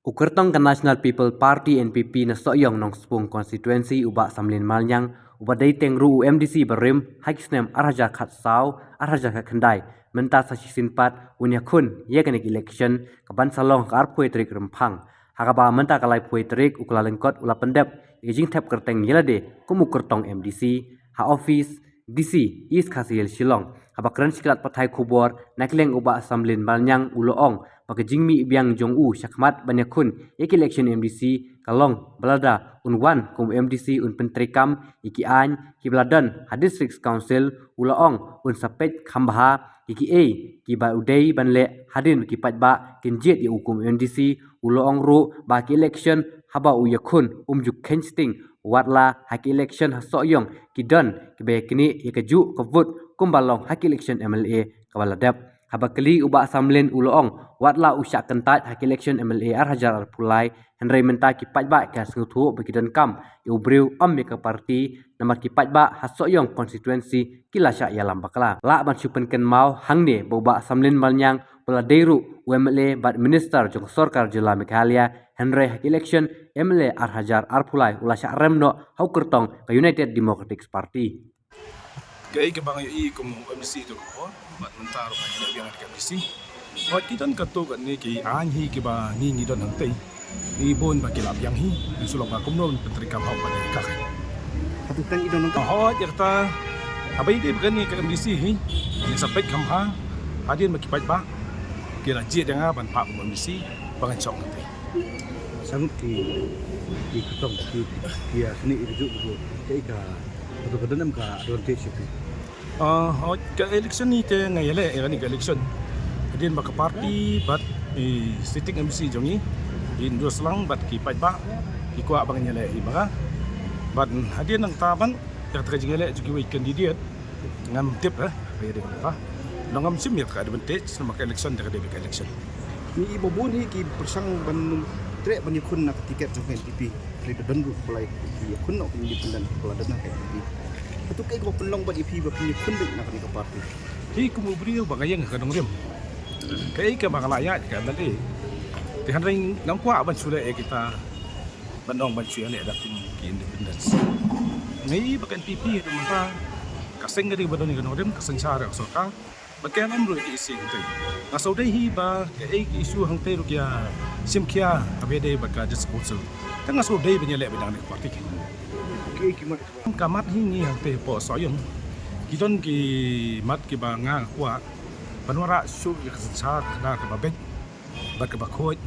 Ukertong ke National People Party NPP na soyong nong sepung konstituensi ubak samlin malnyang ubak day tengru UMDC berim hakisnem arhaja khat saw arhaja khat kendai menta sa sisinpat unya kun ye kanik election kaban salong kar poetrik rempang hakaba menta kalai poetrik ukulalengkot ula pendep ijing tap kerteng yelade kumu kertong MDC ha office DC East Kasil Shillong habakran siklat pathai kubor nakleng ubak samlin malnyang uloong bagi jingmi biang jong syakmat banyakun ek election MDC kalong belada unwan kum MDC un pentrikam iki an ki beladan ha district council ulaong un sapet khambha iki a ki ba udai banle hadin ki patba kinjet ya hukum MDC ulaong ru ba ki election haba uyakun umjuk kensting watla hak election hasoyong kidan kebekni yakaju kevut kumbalong hak election MLA kabaladap habakali ubak samlen uloong watla usyak kentat hak election MLA arhajar arpulai henry menta ki patba ka sengtu bekidan kam ubriu ke parti nama ki patba hasoyong konstituensi kilasya yalam bakla la ban supenken mau hangne boba samlen malnyang pula deiru UMLA bad minister jong sorkar jela Meghalaya henry hak election MLA arhajar arpulai ulasya remno haukertong ke United Democratic Party. Kaya bang i kum MDC itu ko mat mentar pa ina biang di MDC wat kitan kato kan ni ki anhi ki ba ni don hang tei ni bon ba kilap yang hi sulong ba kumno pentri kam hau pa ni ka Hatu tang idon ka ho jerta abai de kan ni ka MDC hi ni sapet kam ha adien ba kipat ba kira je dengan ban pa MDC bangan chok tei sangut ki ketong ki dia seni itu juga kai ka atau kedenam ka advantage itu. Ke election ni te ngayale ni ke election. Kemudian baka party bat sitting MC jongi in dua selang bat ki ba ki kwa bang nyale i baka bat hadian nang taban ya terjingale juki we candidate ngam tip be de baka nangam sim ya ka advantage sama ke election de ke election. Ni ibu bun hi ki persang ban trek ban kun nak tiket jong NPP dari dan mulai ki kun nak independent kala dan nak NPP. Itu kai ko pelong ban IP ba kun dik nak ni ka parti. Hi kumubrio bangayang ka dong rim. Kai ka makalaya ka dali. Tihan ring ngam kwa ban sule kita bandong ban sule ada ki independence. Ngai bakan NPP itu menta kaseng gadi badon ni ka rim kaseng sara sorka. Bagian amro ki isi gitu. Asal deh hiba ke isu hang teru kia simkia abede baka disposal. Tengah asal deh benyelek bidang ni parti. Ki kimat Kamat ini hang te po soyong. Kiton ki mat ki banga kwa panwara su ya kesensar na ke babek bak bakhoy.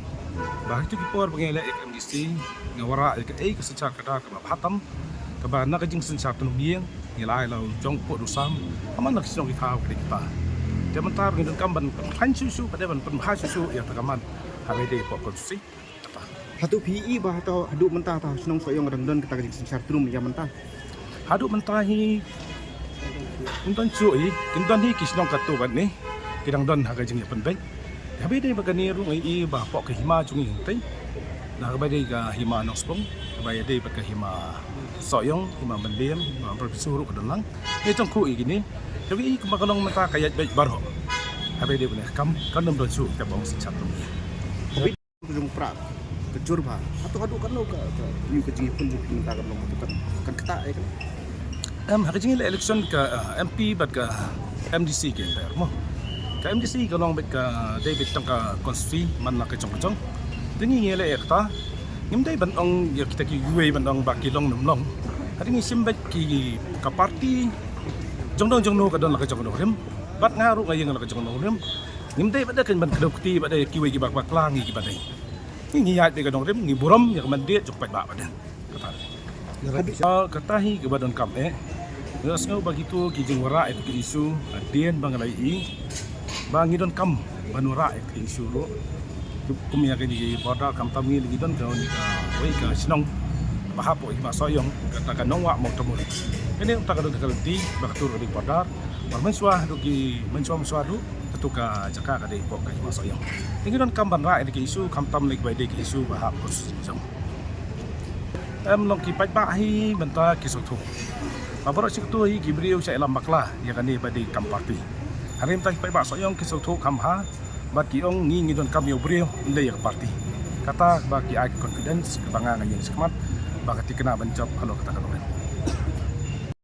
Bah itu ki por benyelek MDC ngawara ke kesensar kada ke bahatam ke ba na ke jing sensar tu mieng ngilai lau jong po dusam. Aman nak sinong kita kita. Dia mentar dengan kamban pan susu pada ban penbahas susu yang terkaman hari ini pokok susi. hatu PE ba atau hadu mentah atau senong soyong rengdon kita kajing sensar trum ya mentah. Hadu mentahi untan suai kintan hi kisnong katu kan ni kidang don haga jing penbek. Hari ini bagani ru ai ba pok ke hima jungi tai. Nah kabade ka hima nospong kabaya dei bak hima soyong hima mendiam hima bersuru ke dalang. Ni tongku gini. Tapi kemakalong mata kayat baik baru. Habis dia punya kam kandung dosu ke bawah sejak tu. Tapi jong prak kecur ba atau hadu kan lo ka yu kajing pun minta kan lo kan kata ya kan. Hari ini election ke MP bat ke MDC ke entar mo. Ke MDC kalong bet ke David tangka konstitusi man nak kecong-kecong. Tini ngele ekta. Ngimdai bandong ya kita ki gue bandong baki long nomlong. Hari ini simbet ki ka parti jong no kadon la jong no rim bat ngaru ngayeng la jong no rim ngimdai pada kan ban kedokti pada kiwe gi bak lang gi pada ni yat de kadon rim ni buram ya man dia cuk ba pada kata katahi ke badon kam ngas ngau begitu ki jing wara itu ki isu adien bangalai i bangi don kam banura itu isu ro kum ya ki boda kam tamgi li don ka wei ka sinong bahapo i masoyong katakan nongwa mau temu ini untuk kadang kalti baktur di podar mensua duki mensua du tetuka jaka kade pok ka masoyong ini don kamban ra ini isu kamtam lek bai de isu bahap pos jong long ki pai ba hi benta ki sotu babaro siktu hi gibriu sa elam bakla ya kani badi kam parti harim tak pai ba soyong ki sotu kam ha bat ki ong ngi don kam yo brio inde ya parti kata bagi confidence kebangan yang sekemat bagi kena bencop kalau kata kan orang